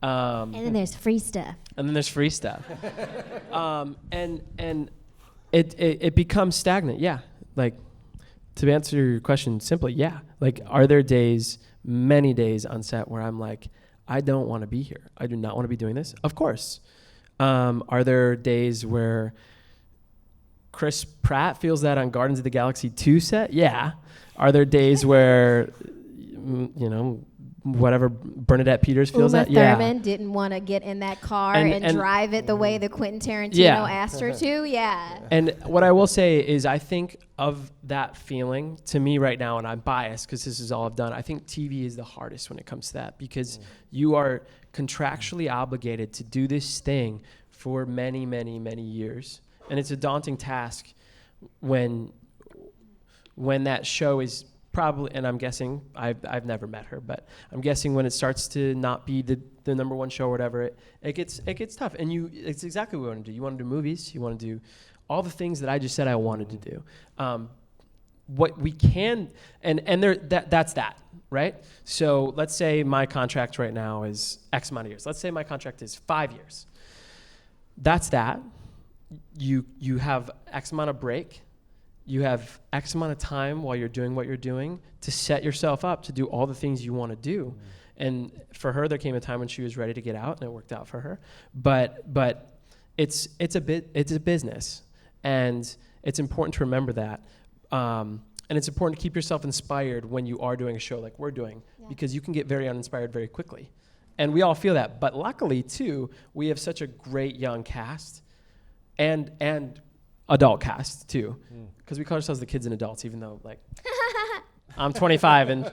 And then there's free stuff. And it becomes stagnant. Yeah. Like, to answer your question simply, yeah. Like, are there many days on set where I'm like, I don't want to be here. I do not want to be doing this. Of course. Are there days where Chris Pratt feels that on Guardians of the Galaxy 2 set? Yeah. Are there days where, whatever Bernadette Peters feels Uma that? Yeah. Thurman didn't want to get in that car and drive it the way that Quentin Tarantino asked her to. Yeah. And what I will say is I think of that feeling to me right now, and I'm biased because this is all I've done. I think TV is the hardest when it comes to that because you are contractually obligated to do this thing for many, many, many years. And it's a daunting task when that show is probably, and I'm guessing, I've never met her, but I'm guessing when it starts to not be the number one show or whatever, it gets tough. And it's exactly what you want to do. You want to do movies. You want to do all the things that I just said I wanted to do. What we can, and that's that, right? So let's say my contract right now is X amount of years. Let's say my contract is 5 years. That's that. You have X amount of break. You have X amount of time while you're doing what you're doing to set yourself up to do all the things you want to do. And for her, there came a time when she was ready to get out, and it worked out for her. But it's a business, and it's important to remember that. And it's important to keep yourself inspired when you are doing a show like we're doing, because you can get very uninspired very quickly. And we all feel that. But luckily, too, we have such a great young cast and adult cast, too. Because we call ourselves the kids and adults, even though, like, I'm 25 and...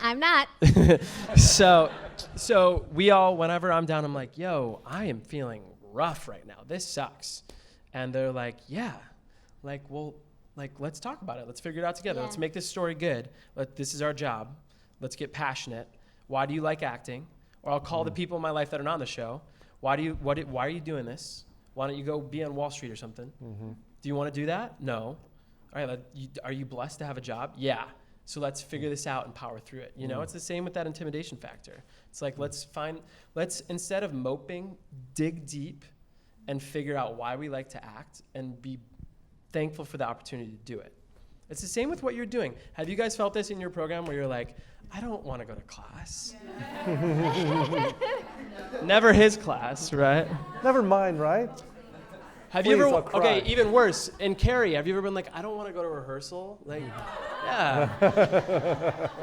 I'm not. So we all, whenever I'm down, I'm like, yo, I am feeling rough right now. This sucks. And they're like, yeah. Like, well, like, let's talk about it. Let's figure it out together. Yeah. Let's make this story good. This is our job. Let's get passionate. Why do you like acting? Or I'll call the people in my life that are not on the show. Why are you doing this? Why don't you go be on Wall Street or something? Do you want to do that? No. All right, are you blessed to have a job? Yeah. So let's figure this out and power through it. You know, it's the same with that intimidation factor. It's like, let's instead of moping, dig deep and figure out why we like to act and be thankful for the opportunity to do it. It's the same with what you're doing. Have you guys felt this in your program where you're like, I don't want to go to class? Never his class, right? Never mind, right? Have Please, you ever, I'll cry. okay, even worse, in Carrie, have you ever been like, I don't want to go to rehearsal? Like, yeah.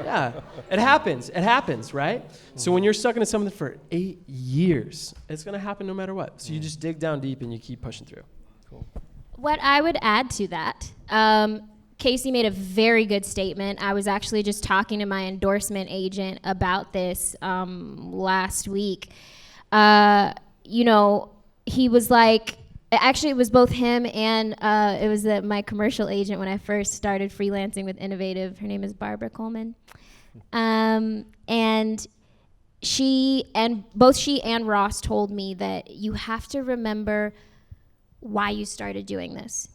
Yeah, it happens, right? So when you're stuck into something for 8 years, it's going to happen no matter what. So you just dig down deep and you keep pushing through. Cool. What I would add to that, Casey made a very good statement. I was actually just talking to my endorsement agent about this last week. You know, he was like, actually, it was both him and it was my commercial agent when I first started freelancing with Innovative. Her name is Barbara Coleman. And both she and Ross told me that you have to remember why you started doing this.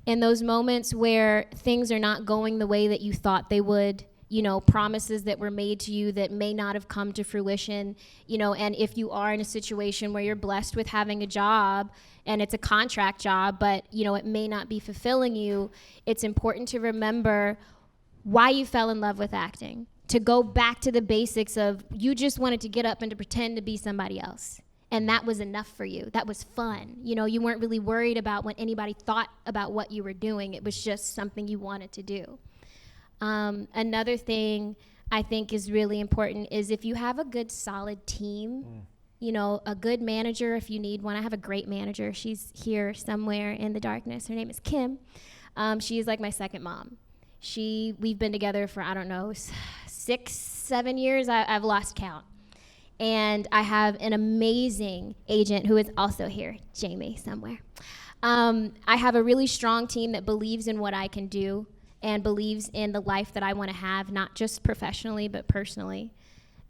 In those moments where things are not going the way that you thought they would, you know, promises that were made to you that may not have come to fruition, you know, and if you are in a situation where you're blessed with having a job and it's a contract job, but, you know, it may not be fulfilling you, it's important to remember why you fell in love with acting, to go back to the basics of you just wanted to get up and to pretend to be somebody else. And that was enough for you. That was fun. You know, you weren't really worried about what anybody thought about what you were doing. It was just something you wanted to do. Another thing I think is really important is if you have a good, solid team, you know, a good manager if you need one. I have a great manager. She's here somewhere in the darkness. Her name is Kim. She is like my second mom. We've been together for, I don't know, 6, 7 years. I've lost count. And I have an amazing agent who is also here, Jamie, somewhere. I have a really strong team that believes in what I can do and believes in the life that I want to have, not just professionally, but personally.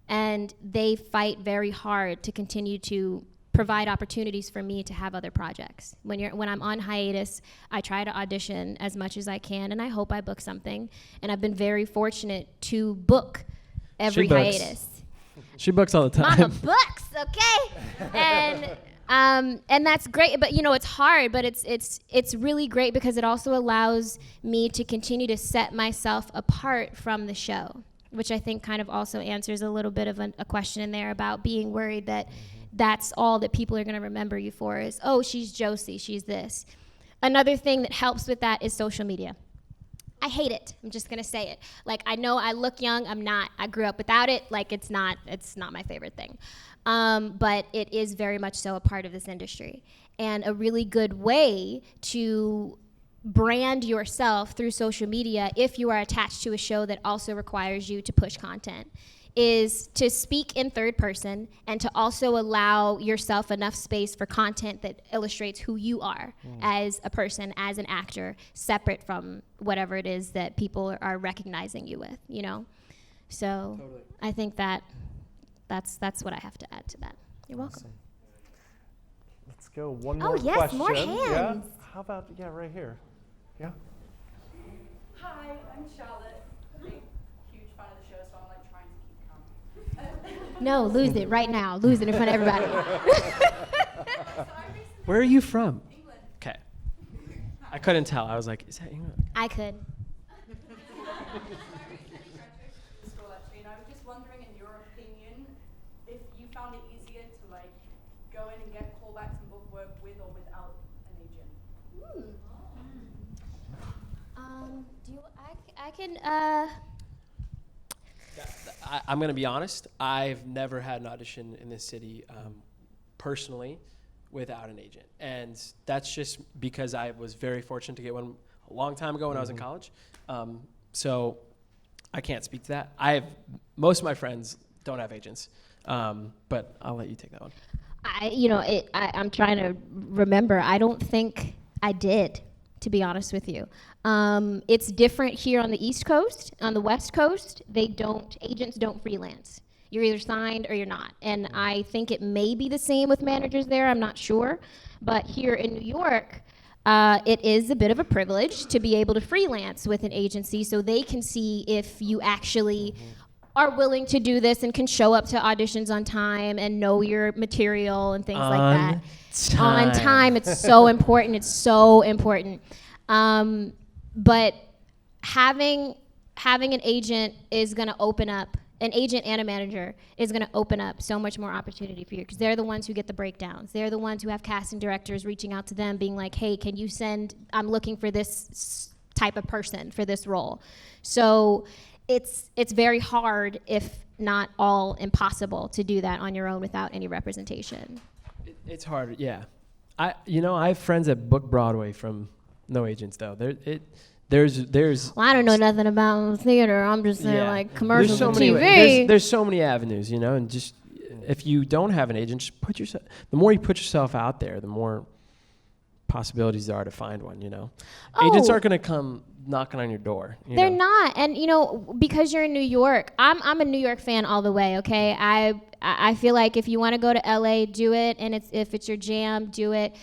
And they fight very hard to continue to provide opportunities for me to have other projects. When I'm on hiatus, I try to audition as much as I can, and I hope I book something. And I've been very fortunate to book every hiatus. She books all the time. Mama books, okay? And that's great, but you know, it's hard, but it's really great because it also allows me to continue to set myself apart from the show, which I think kind of also answers a little bit of a question in there about being worried that that's all that people are going to remember you for is, oh, she's Josie, she's this. Another thing that helps with that is social media. I hate it. I'm just gonna say it. Like, I know I look young, I'm not. I grew up without it. Like, it's not my favorite thing. But it is very much so a part of this industry. And a really good way to brand yourself through social media, if you are attached to a show that also requires you to push content, is to speak in third person and to also allow yourself enough space for content that illustrates who you are as a person, as an actor, separate from whatever it is that people are recognizing you with, you know? So totally. I think that's what I have to add to that. You're welcome. Awesome. Let's go one more question. Oh, yes, more hands. Yeah? How about, right here. Yeah? Hi, I'm Charlotte. Huge fan of the show, so I'm like trying to keep calm. No, lose it right now. Lose it in front of everybody. Where are you from? England. Okay. I couldn't tell. I was like, is that England? I could. School actually, and I was just wondering, in your opinion, if you found it easier to like go in and get callbacks and book work with or without an agent. Do you I can. I'm going to be honest. I've never had an audition in this city personally without an agent. And that's just because I was very fortunate to get one a long time ago when I was in college. So I can't speak to that. Most of my friends don't have agents, but I'll let you take that one. I'm trying to remember. I don't think I did, to be honest with you. It's different here on the East Coast. On the West Coast, agents don't freelance. You're either signed or you're not. And I think it may be the same with managers there. I'm not sure. But here in New York, it is a bit of a privilege to be able to freelance with an agency so they can see if you actually are willing to do this and can show up to auditions on time and know your material and things like that. On time. It's so important. It's so important. But having an agent is going to open up, an agent and a manager is going to open up so much more opportunity for you because they're the ones who get the breakdowns. They're the ones who have casting directors reaching out to them being like, hey, can you I'm looking for this type of person for this role. So it's very hard, if not all impossible, to do that on your own without any representation. It's hard, yeah. I have friends that book Broadway from no agents though. There's. Well, I don't know nothing about theater. I'm just saying like commercials and TV. There's so many avenues, and just if you don't have an agent, just the more you put yourself out there, the more possibilities there are to find one. Agents aren't going to come knocking on your door. They're not, and because you're in New York, I'm a New York fan all the way. Okay, I feel like if you want to go to LA, do it, and if it's your jam, do it.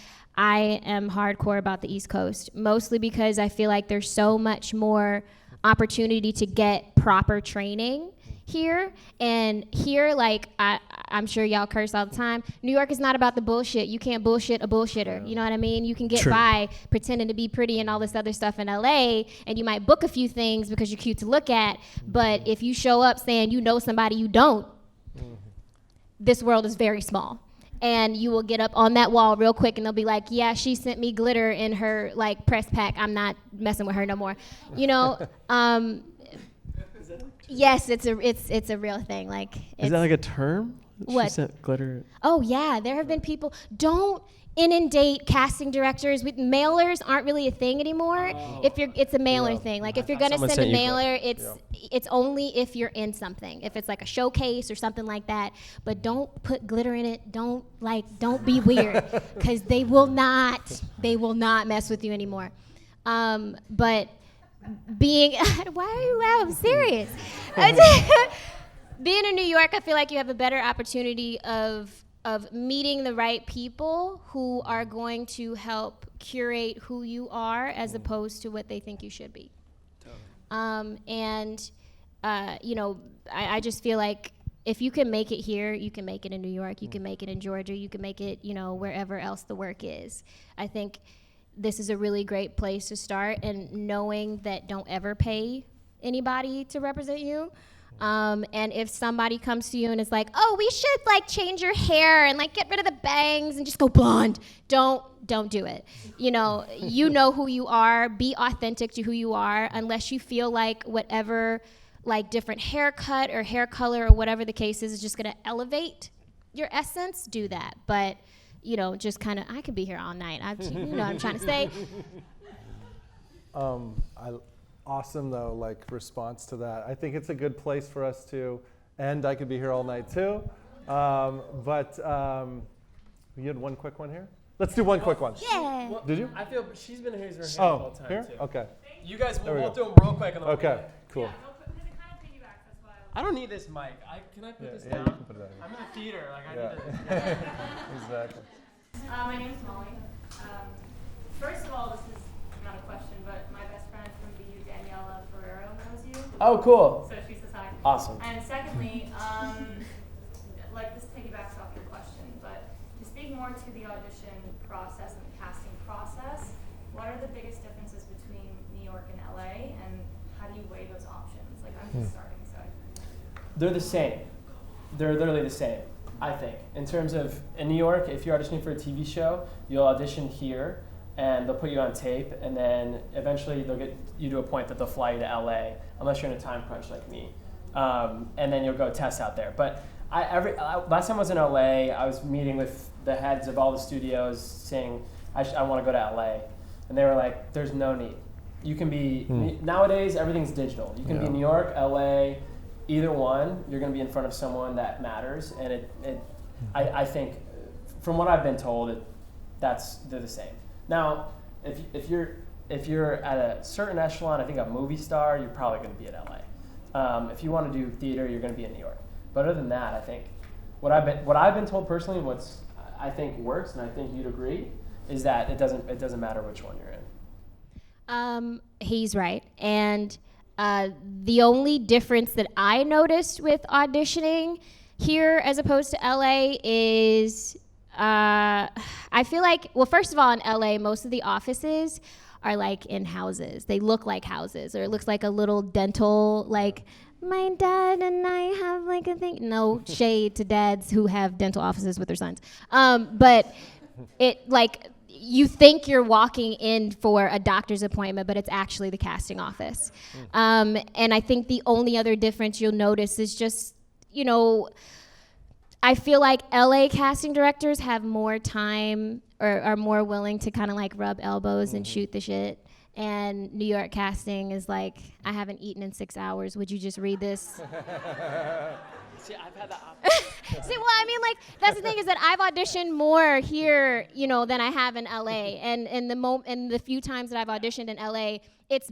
I am hardcore about the East Coast, mostly because I feel like there's so much more opportunity to get proper training here. And here, like, I'm sure y'all curse all the time. New York is not about the bullshit. You can't bullshit a bullshitter. You know what I mean? You can get by pretending to be pretty and all this other stuff in LA, and you might book a few things because you're cute to look at. But if you show up saying you know somebody you don't, this world is very small. And you will get up on that wall real quick, and they'll be like, yeah, she sent me glitter in her like press pack. I'm not messing with her no more. Yes, it's a real thing. Like, is that like a term? What? She sent glitter. Oh yeah, there have been people. Don't inundate casting directors with mailers. Aren't really a thing anymore. It's a mailer thing. Like if you're gonna send a mailer, it's only if you're in something. If it's like a showcase or something like that. But don't put glitter in it. Don't be weird, because they will not mess with you anymore. But being why are you laughing? I'm serious. Being in New York, I feel like you have a better opportunity of meeting the right people who are going to help curate who you are as opposed to what they think you should be. I just feel like if you can make it here, you can make it in New York, you can make it in Georgia, you can make it, wherever else the work is. I think this is a really great place to start, and knowing that don't ever pay anybody to represent you. And if somebody comes to you and is like, oh, we should change your hair and get rid of the bangs and just go blonde, don't do it. You know who you are. Be authentic to who you are. Unless you feel like whatever different haircut or hair color or whatever the case is just gonna elevate your essence, do that. But just kind of, I could be here all night. What I'm trying to say. Awesome though, response to that. I think it's a good place for us to end. I could be here all night too, but you had one quick one here. Let's do one quick one. Yeah. Well, did you? I feel she's been raising her hand all the time here? too. Okay. You guys, we'll do them real quick on the Okay. Cool. Yeah, because it kind of piggybacks. That's why. I don't need this mic. Can I put this down? You can put it down. I'm in the theater. I Yeah. need this. Exactly. My name's Molly. First of all, this is not a question, but my best friend from BU, Daniela Ferrero, knows you. Oh, cool. So she says hi. Awesome. And secondly, this piggybacks off your question, but to speak more to the audition process and the casting process, what are the biggest differences between New York and LA, and how do you weigh those options? I'm just starting, so. They're the same. They're literally the same, I think. In terms of, in New York, if you're auditioning for a TV show, you'll audition here, and they'll put you on tape, and then eventually they'll get you to a point that they'll fly you to LA, unless you're in a time crunch like me, and then you'll go test out there. But last time I was in LA, I was meeting with the heads of all the studios saying, I want to go to LA, and they were like, there's no need. You can be, nowadays everything's digital. You can be in New York, LA, either one, you're going to be in front of someone that matters, and I think, from what I've been told, they're the same. Now, if you're at a certain echelon, I think a movie star, you're probably going to be at LA. If you want to do theater, you're going to be in New York. But other than that, I think what I've been told personally, what's I think works, and I think you'd agree, is that it doesn't matter which one you're in. He's right, and the only difference that I noticed with auditioning here as opposed to LA is I feel like, well, first of all, in LA, most of the offices are like in houses. They look like houses, or it looks like a little dental, like, my dad and I have like a thing. No shade to dads who have dental offices with their sons. But it, like, you think you're walking in for a doctor's appointment, but it's actually the casting office. And I think the only other difference you'll notice is just, I feel like LA casting directors have more time, or are more willing to kind of like rub elbows and shoot the shit. And New York casting is like, I haven't eaten in 6 hours. Would you just read this? See, I've had the opposite. See, well, I mean, like, that's the thing, is that I've auditioned more here, than I have in LA. And in the few times that I've auditioned in LA, that's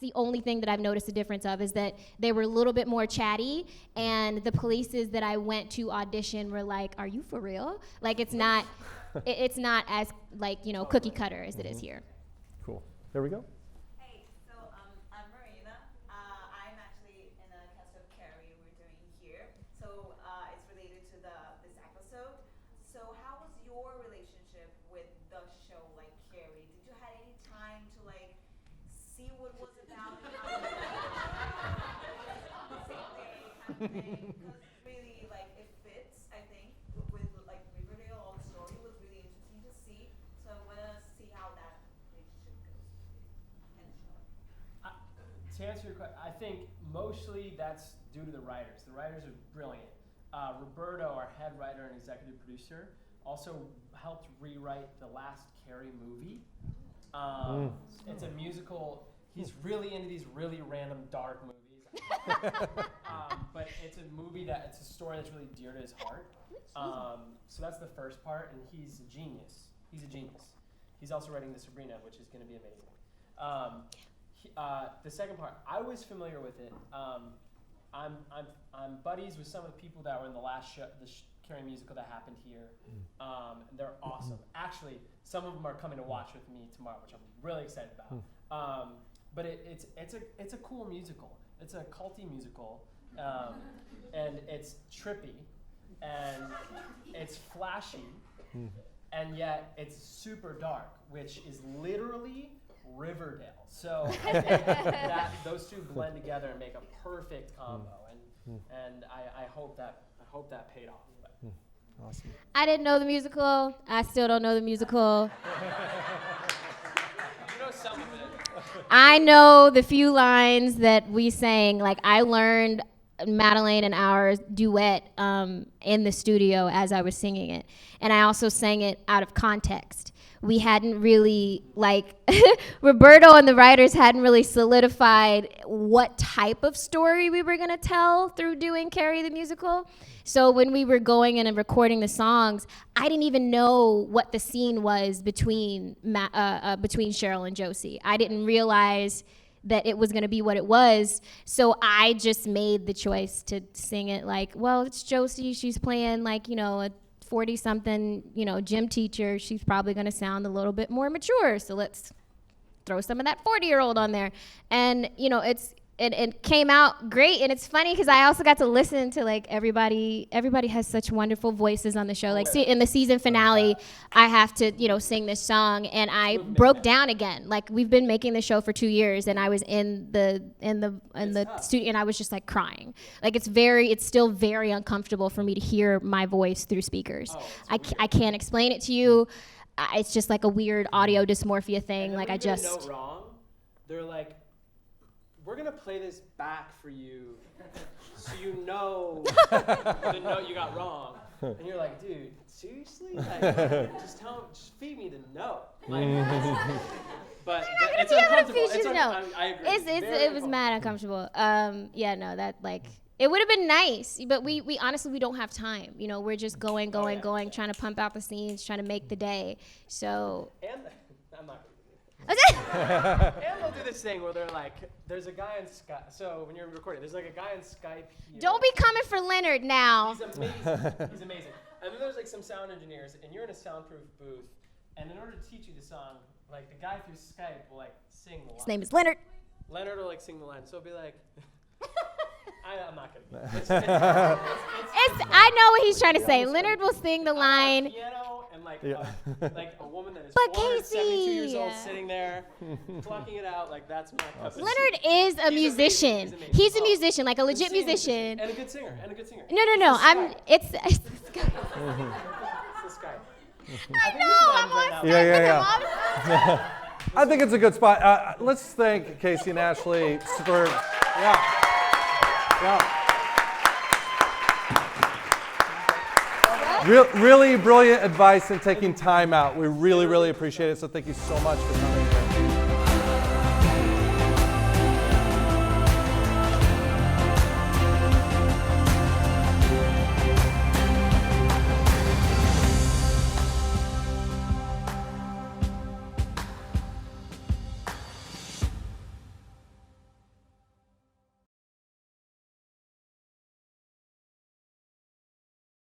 the only thing that I've noticed a difference of, is that they were a little bit more chatty, and the places that I went to audition were like, are you for real? Like, it's not as, like, cookie cutter as it is here. Cool. There we go. Hey, so I'm Marina. I'm actually in a cast of Carrie we're doing here. So it's related to this episode. So how was your relationship with the show, like Carrie? Did you have any time to like see what it was about? And how it on the same day kind of thing? Because really, like, it fits, I think, with like Riverdale. All the story was really interesting to see. So I want to see how that relationship goes. To answer your question, I think mostly that's due to the writers. The writers are brilliant. Roberto, our head writer and executive producer, also helped rewrite the last Carrie movie. It's a musical. He's really into these really random dark movies. But it's a story that's really dear to his heart. So that's the first part, and he's a genius. He's also writing the Sabrina, which is going to be amazing. The second part, I was familiar with it. I'm buddies with some of the people that were in the last show, Carrie musical that happened here. They're awesome. Actually, some of them are coming to watch with me tomorrow, which I'm really excited about. But it's a cool musical. It's a culty musical, and it's trippy, and it's flashy, and yet it's super dark, which is literally Riverdale. So I think that those two blend together and make a perfect combo, and I hope that paid off. Awesome. I didn't know the musical. I still don't know the musical. You know some of it. I know the few lines that we sang. Like, I learned Madeline and our duet in the studio as I was singing it, and I also sang it out of context. We hadn't really, like, Roberto and the writers hadn't really solidified what type of story we were gonna tell through doing Carrie the musical. So when we were going in and recording the songs, I didn't even know what the scene was between Cheryl and Josie. I didn't realize that it was gonna be what it was. So I just made the choice to sing it like, well, it's Josie, she's playing like, a 40-something, gym teacher. She's probably going to sound a little bit more mature. So let's throw some of that 40-year-old on there. And, it came out great. And it's funny because I also got to listen to, like, everybody has such wonderful voices on the show. Like, in the season finale, I have to, sing this song, and I broke down again. Like, we've been making the show for 2 years, and I was in the studio, and I was just like crying. Like, it's still very uncomfortable for me to hear my voice through speakers. I can't explain it to you. it's just like a weird audio dysmorphia thing. Like I Whenever you just. get a note wrong, they're like, we're gonna play this back for you, so you know the note you got wrong. And you're like, dude, seriously? Like, just feed me the note. Like, but it's uncomfortable. I agree. It was mad uncomfortable. Yeah, no, that like. It would have been nice, but we honestly, we don't have time. You know, we're just going, trying to pump out the scenes, trying to make the day. So. And I'm not going to do this. And they'll do this thing where they're like, there's a guy in Skype. So when you're recording, there's like a guy in Skype here. Don't be coming for Leonard now. He's amazing. He's amazing. And then there's like some sound engineers, and you're in a soundproof booth. And in order to teach you the song, like the guy through Skype will like sing the line. His name is Leonard. Leonard will like sing the line. So it'll be like. I'm not gonna. I know what he's trying to say. Leonard will sing the line. Piano and like a woman that is But 472 years Casey. old sitting there, plucking it out. Like that's my cup. Leonard is a musician. He's a musician, like a legit musician. And a good singer. No. It's It's this guy. I know. I'm on Skype with him. Yeah. I think it's a good spot. Let's thank Casey and Ashleigh for really brilliant advice and taking time out. We really, really appreciate it. So thank you so much for coming.